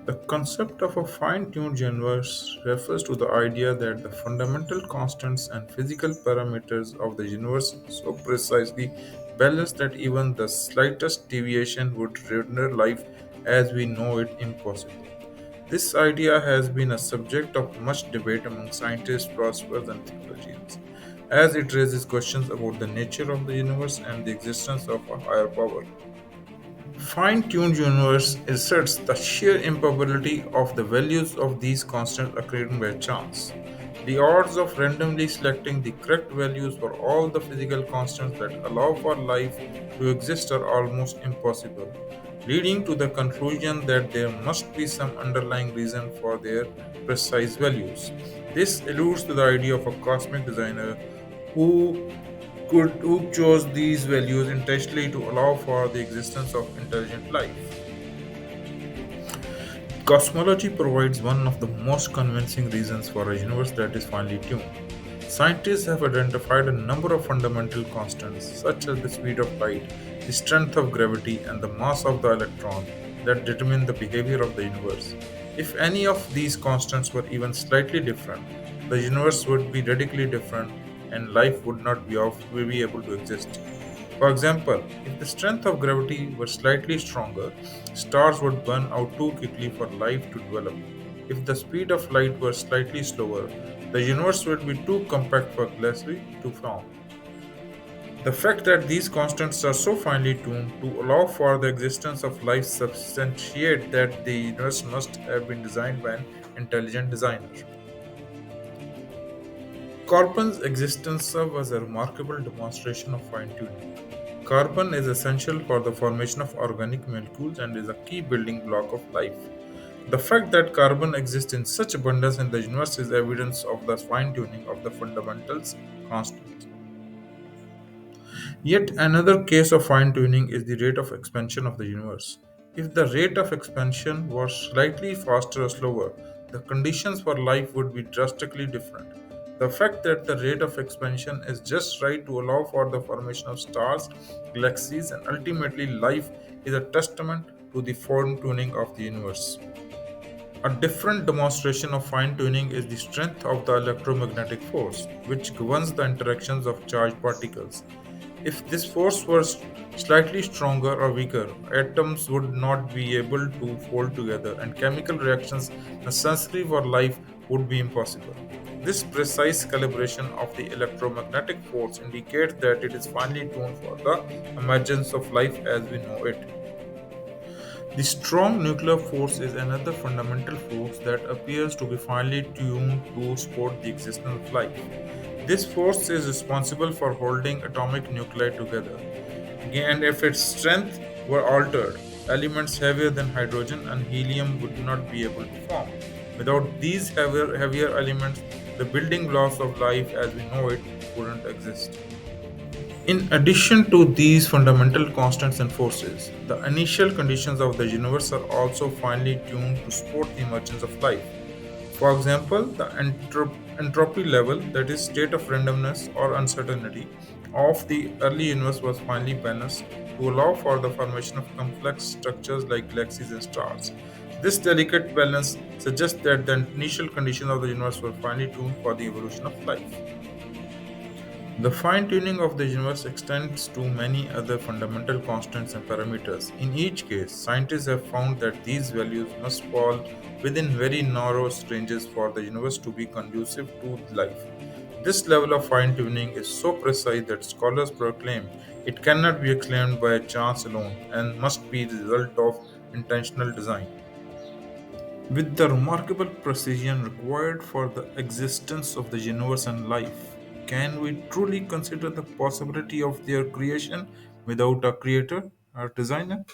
The concept of a fine tuned universe refers to the idea that the fundamental constants and physical parameters of the universe are so precisely balanced that even the slightest deviation would render life as we know it impossible. This idea has been a subject of much debate among scientists, philosophers, and theologians, as it raises questions about the nature of the universe and the existence of a higher power. Fine-tuned universe asserts the sheer improbability of the values of these constants occurring by chance. The odds of randomly selecting the correct values for all the physical constants that allow for life to exist are almost impossible, leading to the conclusion that there must be some underlying reason for their precise values. This alludes to the idea of a cosmic designer who who chose these values intentionally to allow for the existence of intelligent life. Cosmology provides one of the most convincing reasons for a universe that is finely tuned. Scientists have identified a number of fundamental constants, such as the speed of light, the strength of gravity, and the mass of the electron, that determine the behavior of the universe. If any of these constants were even slightly different, the universe would be radically different and life would not would be able to exist. For example, if the strength of gravity were slightly stronger, stars would burn out too quickly for life to develop. If the speed of light were slightly slower, the universe would be too compact for galaxies to form. The fact that these constants are so finely tuned to allow for the existence of life substantiate that the universe must have been designed by an intelligent designer. Carbon's existence serves as a remarkable demonstration of fine tuning. Carbon is essential for the formation of organic molecules and is a key building block of life. The fact that carbon exists in such abundance in the universe is evidence of the fine tuning of the fundamentals constant. Yet another case of fine tuning is the rate of expansion of the universe. If the rate of expansion was slightly faster or slower, the conditions for life would be drastically different. The fact that the rate of expansion is just right to allow for the formation of stars, galaxies, and ultimately life is a testament to the fine tuning of the universe. A different demonstration of fine tuning is the strength of the electromagnetic force, which governs the interactions of charged particles. If this force was slightly stronger or weaker, atoms would not be able to fold together, and chemical reactions necessary for life would be impossible. This precise calibration of the electromagnetic force indicates that it is finely tuned for the emergence of life as we know it. The strong nuclear force is another fundamental force that appears to be finely tuned to support the existence of life. This force is responsible for holding atomic nuclei together. And if its strength were altered, elements heavier than hydrogen and helium would not be able to form. Without these heavier elements, the building blocks of life as we know it wouldn't exist. In addition to these fundamental constants and forces, the initial conditions of the universe are also finely tuned to support the emergence of life. For example, the entropy level, that is, state of randomness or uncertainty, of the early universe was finely balanced to allow for the formation of complex structures like galaxies and stars. This delicate balance suggests that the initial conditions of the universe were finely tuned for the evolution of life. The fine tuning of the universe extends to many other fundamental constants and parameters. In each case, scientists have found that these values must fall within very narrow ranges for the universe to be conducive to life. This level of fine tuning is so precise that scholars proclaim it cannot be explained by chance alone and must be the result of intentional design. With the remarkable precision required for the existence of the universe and life, can we truly consider the possibility of their creation without a creator or designer?